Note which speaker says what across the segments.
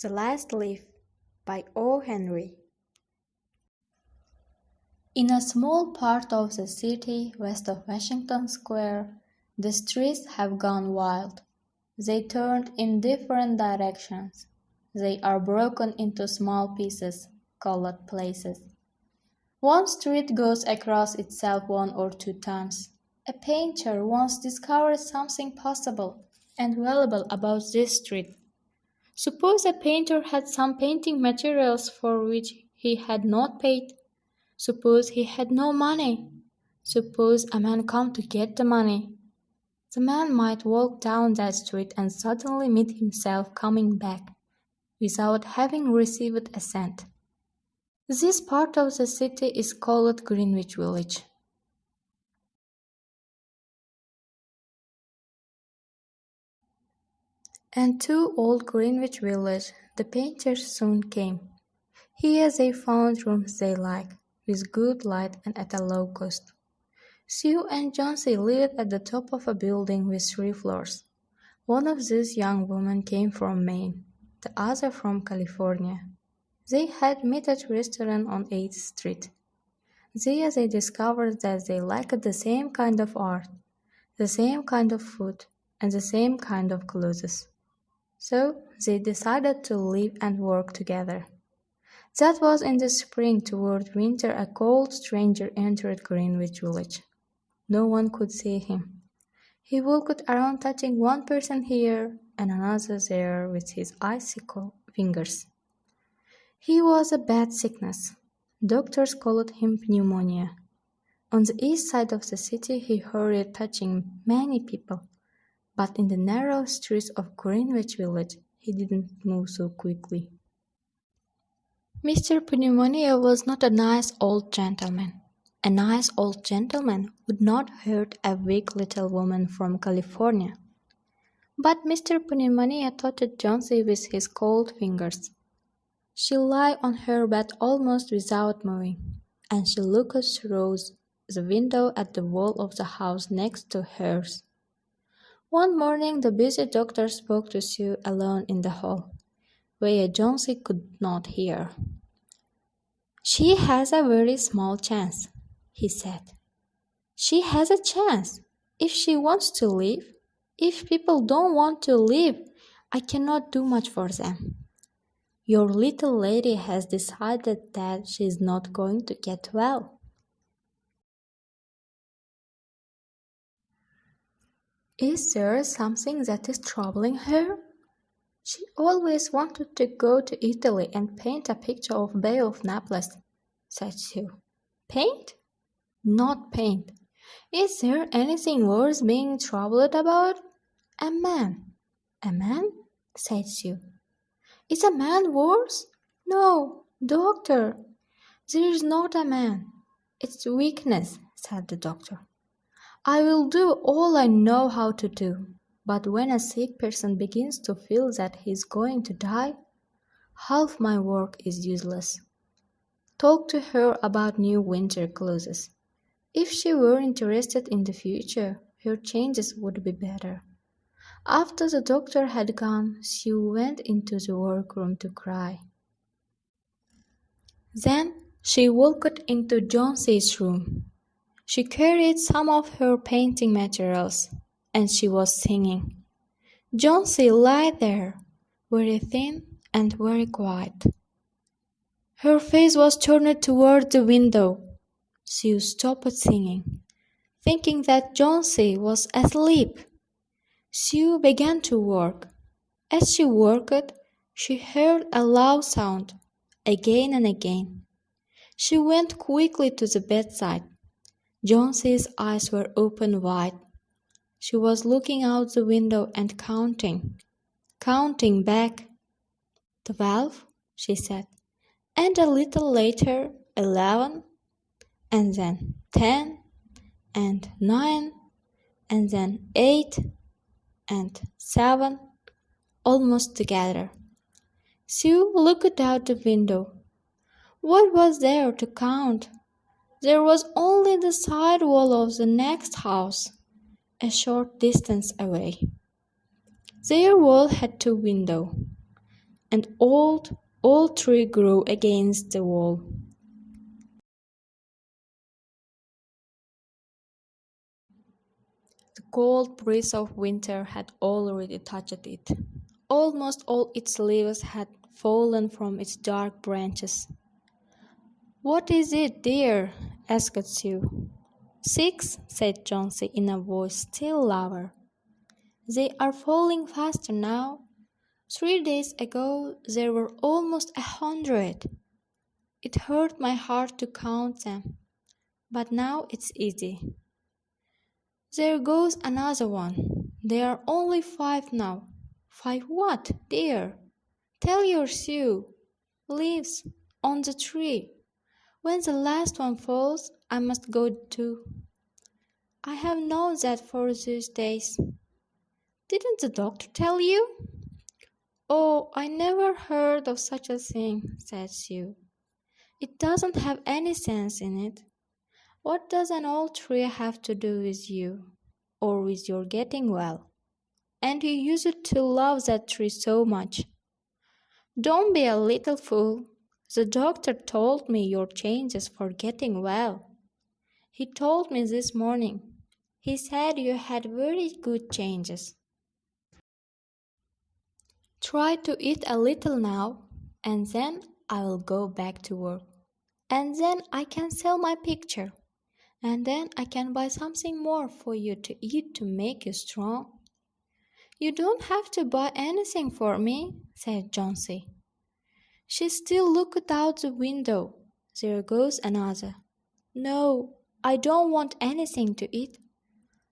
Speaker 1: The Last Leaf by O.Henry. In a small part of the city west of Washington Square, the streets have gone wild. They turned in different directions. They are broken into small pieces, called places. One street goes across itself 1 or 2 times. A painter once discovered something possible and valuable about this street. Suppose a painter had some painting materials for which he had not paid. Suppose he had no money. Suppose a man come to get the money. The man might walk down that street and suddenly meet himself coming back without having received a cent. This part of the city is called Greenwich Village. And to old Greenwich Village the painters soon came. Here they found rooms they liked, with good light and at a low cost. Sue and Jonesy lived at the top of a building with 3 floors. One of these young women came from Maine, the other from California. They had met at a restaurant on 8th Street. There they discovered that they liked the same kind of art, the same kind of food, and the same kind of clothes. So they decided to live and work together. That was in the spring. Toward winter a cold stranger entered Greenwich Village. No one could see him. He walked around touching one person here and another there with his icy fingers. He was a bad sickness. Doctors called him pneumonia. On the east side of the city he hurried touching many people, but in the narrow streets of Greenwich Village he didn't move so quickly. Mr. Pneumonia was not a nice old gentleman. A nice old gentleman would not hurt a weak little woman from California. But Mr. Pneumonia touched Jonesy with his cold fingers. She lay on her bed almost without moving, and she looked through the window at the wall of the house next to hers. One morning the busy doctor spoke to Sue alone in the hall, where Jonesy could not hear. "She has a very small chance," he said. "She has a chance. If she wants to live. If people don't want to live, I cannot do much for them. Your little lady has decided that she is not going to get well." "Is there something that is troubling her?" "She always wanted to go to Italy and paint a picture of Bay of Naples," said Sue. "Paint?" "Not paint. Is there anything worth being troubled about?" "A man." "A man?" said Sue. "Is a man worse?" "No, doctor, there is not a man. It's weakness," said the doctor. "I will do all I know how to do, but when a sick person begins to feel that he is going to die, half my work is useless. Talk to her about new winter clothes. If she were interested in the future, her changes would be better." After the doctor had gone, Sue went into the workroom to cry. Then she walked into Jonesy's room. She carried some of her painting materials, and she was singing. Jonesy lay there, very thin and very quiet. Her face was turned toward the window. Sue stopped singing, thinking that Jonesy was asleep. Sue began to work. As she worked, she heard a loud sound, again and again. She went quickly to the bedside. Jonesy's eyes were open wide. She was looking out the window and counting back. 12, she said, and a little later 11, and then 10, and 9, and then 8, and 7, almost together. Sue looked out the window. What was there to count? There was only the side wall of the next house, a short distance away. Their wall had 2 windows. An old tree grew against the wall. The cold breeze of winter had already touched it. Almost all its leaves had fallen from its dark branches. "What is it, dear?" asked Sue. "Six," said Jonesy in a voice still louder. "They are falling faster now. 3 days ago there were almost 100. It hurt my heart to count them, but now it's easy. There goes another one. There are only 5 now." "5 what, dear?" "Tell your Sue. Leaves on the tree. When the last one falls, I must go too." "I have known that for these days." "Didn't the doctor tell you?" "Oh, I never heard of such a thing," said Sue. "It doesn't have any sense in it. What does an old tree have to do with you, or with your getting well? And you used to love that tree so much." "Don't be a little fool. The doctor told me your changes for getting well. He told me this morning. He said you had very good changes. Try to eat a little now, and then I will go back to work. And then I can sell my picture. And then I can buy something more for you to eat to make you strong." "You don't have to buy anything for me," said Jonesy. She still looked out the window. "There goes another." "No, I don't want anything to eat.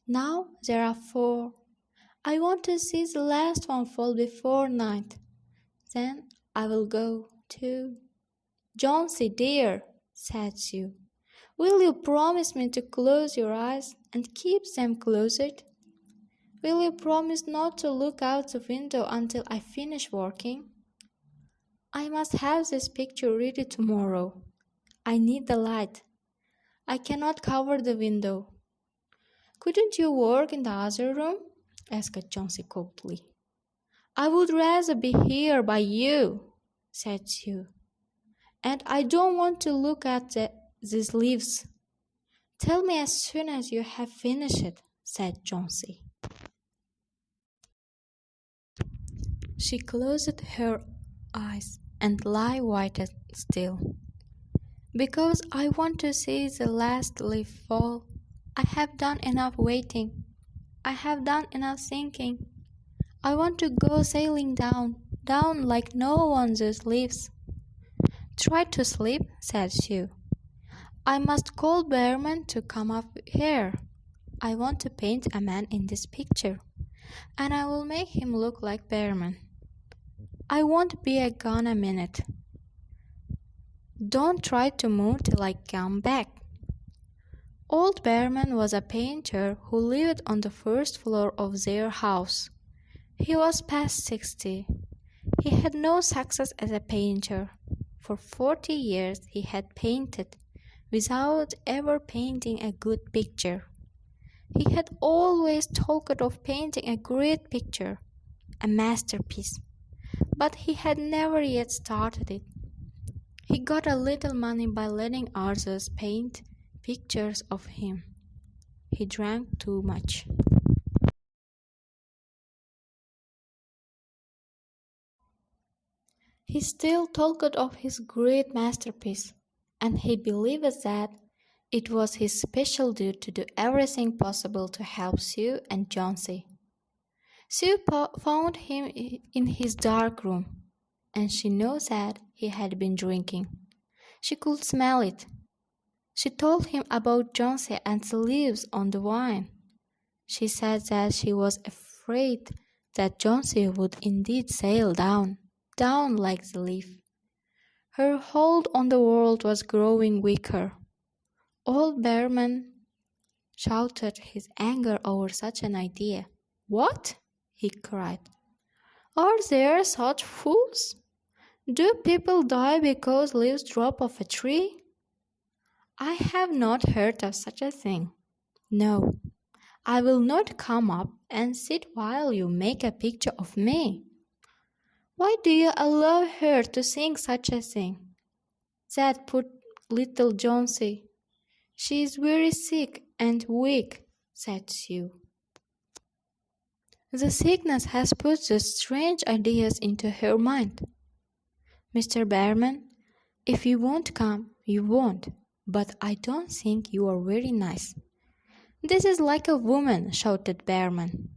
Speaker 1: Now there are 4. I want to see the last one fall before night. Then I will go too." "Jonesy, dear," said Sue, "will you promise me to close your eyes and keep them closed? Will you promise not to look out the window until I finish working? I must have this picture ready tomorrow. I need the light. I cannot cover the window." "Couldn't you work in the other room?" asked Jonesy coldly. "I would rather be here by you," said Sue. "And I don't want to look at these leaves." "Tell me as soon as you have finished," said Jonesy. She closed her eyes and lay quite still. "Because I want to see the last leaf fall. I have done enough waiting. I have done enough thinking. I want to go sailing down, down like no one those leaves." "Try to sleep," said Sue. "I must call Bearman to come up here. I want to paint a man in this picture, and I will make him look like Bearman. I won't be gone a minute. Don't try to move till I come back." Old Bearman was a painter who lived on the first floor of their house. He was past 60. He had no success as a painter. For 40 years he had painted without ever painting a good picture. He had always talked of painting a great picture, a masterpiece, but he had never yet started it. He got a little money by letting others paint pictures of him. He drank too much. He still talked of his great masterpiece, and he believed that it was his special duty to do everything possible to help Sue and Jonesy. Sue found him in his dark room, and she knew that he had been drinking. She could smell it. She told him about Jonesy and the leaves on the vine. She said that she was afraid that Jonesy would indeed sail down, down like the leaf. Her hold on the world was growing weaker. Old Bearman shouted his anger over such an idea. "What?" he cried. "Are there such fools? Do people die because leaves drop off a tree? I have not heard of such a thing. No, I will not come up and sit while you make a picture of me." Why do you allow her to sing such a thing? That poor little Jonesy. She is very sick and weak, said Sue. The sickness has put the strange ideas into her mind. Mr. Bearman, if you won't come, you won't, but I don't think you are very nice. This is like a woman, shouted Bearman.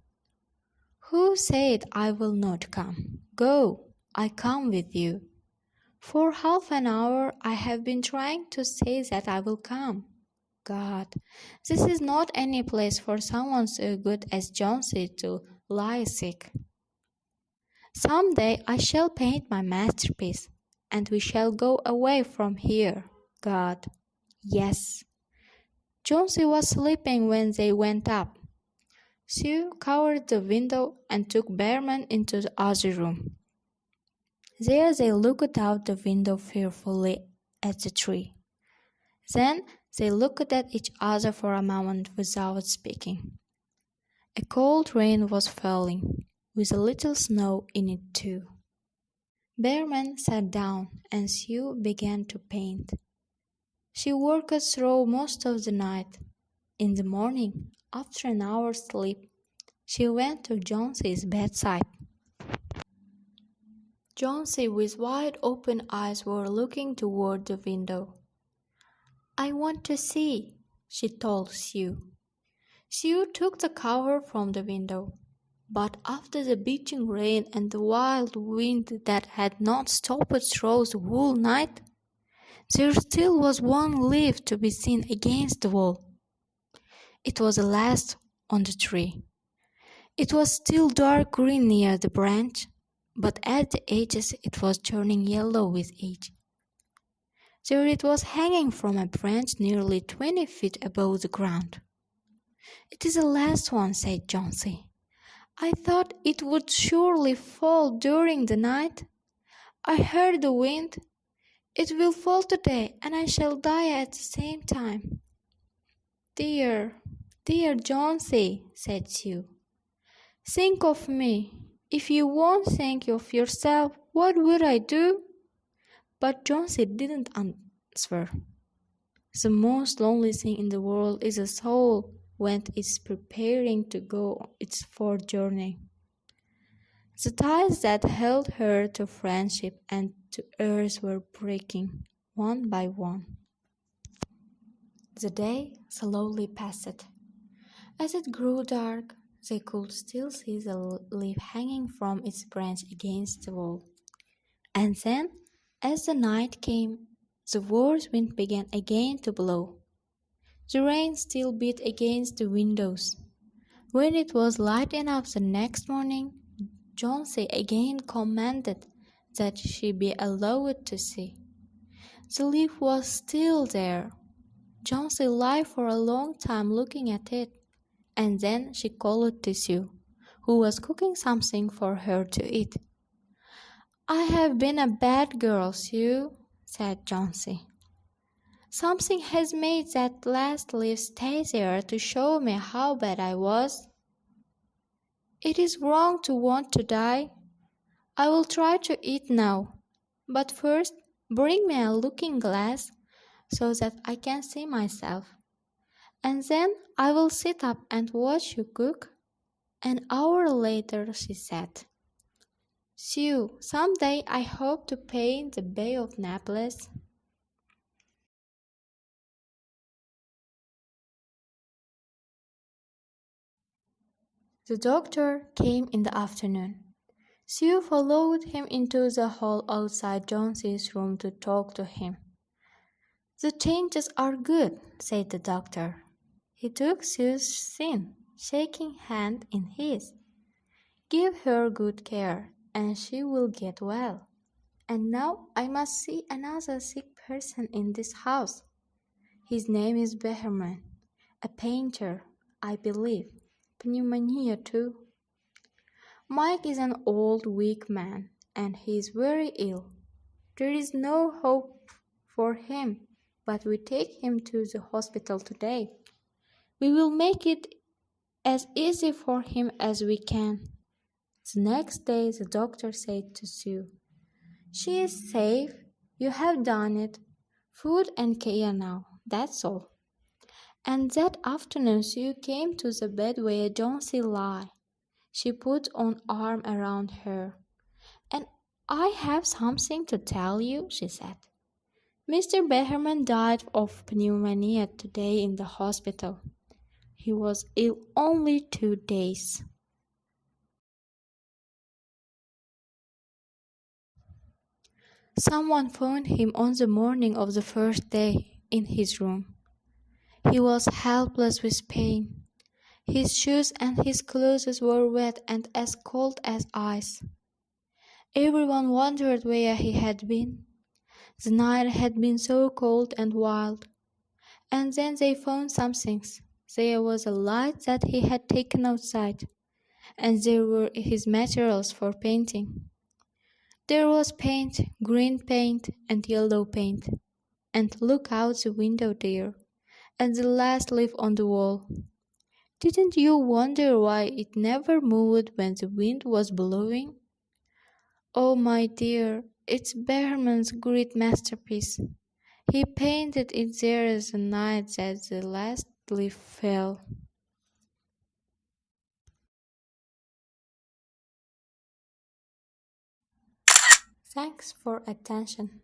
Speaker 1: Who said I will not come? Go, I come with you. For half an hour I have been trying to say that I will come. God, this is not any place for someone so good as Jonesy to lie sick. Some day I shall paint my masterpiece, and we shall go away from here, God. Yes. Jonesy was sleeping when they went up. Sue covered the window and took Bearman into the other room. There they looked out the window fearfully at the tree. Then they looked at each other for a moment without speaking. A cold rain was falling, with a little snow in it too. Bearman sat down, and Sue began to paint. She worked through most of the night. In the morning, after an hour's sleep, she went to Jonesy's bedside. Jonesy, with wide open eyes, was looking toward the window. I want to see, she told Sue. Sue took the cover from the window. But after the beating rain and the wild wind that had not stopped through the whole night, there still was one leaf to be seen against the wall. It was the last on the tree. It was still dark green near the branch, but at the edges it was turning yellow with age. There it was hanging from a branch nearly 20 feet above the ground. It is the last one, said Jonesy. I thought it would surely fall during the night. I heard the wind. It will fall today, and I shall die at the same time. Dear, dear Jonesy, said Sue. Think of me. If you won't think of yourself, what would I do? But Jonesy didn't answer. The most lonely thing in the world is a soul when it is preparing to go its fourth journey. The ties that held her to friendship and to earth were breaking, one by one. The day slowly passed. As it grew dark, they could still see the leaf hanging from its branch against the wall. And then, as the night came, the worst wind began again to blow. The rain still beat against the windows. When it was light enough the next morning, Jonesy again commanded that she be allowed to see. The leaf was still there. Jonesy lay for a long time looking at it, and then she called to Sue, who was cooking something for her to eat. I have been a bad girl, Sue, said Jonesy. Something has made that last leaf stay there to show me how bad I was. It is wrong to want to die. I will try to eat now, but first bring me a looking glass so that I can see myself. And then I will sit up and watch you cook. An hour later she said, Sue, someday I hope to paint the Bay of Naples. The doctor came in the afternoon. Sue followed him into the hall outside Jonesy's room to talk to him. The changes are good, said the doctor. He took Sue's thin, shaking hand in his. Give her good care, and she will get well. And now I must see another sick person in this house. His name is Behrman, a painter, I believe. Pneumonia too. Mike is an old, weak man, and he is very ill. There is no hope for him, but we take him to the hospital today. We will make it as easy for him as we can. The next day, the doctor said to Sue, "She is safe. You have done it. Food and care now. That's all." And that afternoon, Sue came to the bed where Jonesy lay. She put an arm around her. "And I have something to tell you," she said. "Mr. Behrman died of pneumonia today in the hospital. He was ill only 2 days." Someone found him on the morning of the first day in his room. He was helpless with pain. His shoes and his clothes were wet and as cold as ice. Everyone wondered where he had been. The night had been so cold and wild. And then they found some things. There was a light that he had taken outside, and there were his materials for painting. There was paint, green paint and yellow paint. And look out the window there, at the last leaf on the wall. Didn't you wonder why it never moved when the wind was blowing? Oh, my dear, it's Behrman's great masterpiece. He painted it there the night that the last leaf fell. Thanks for attention.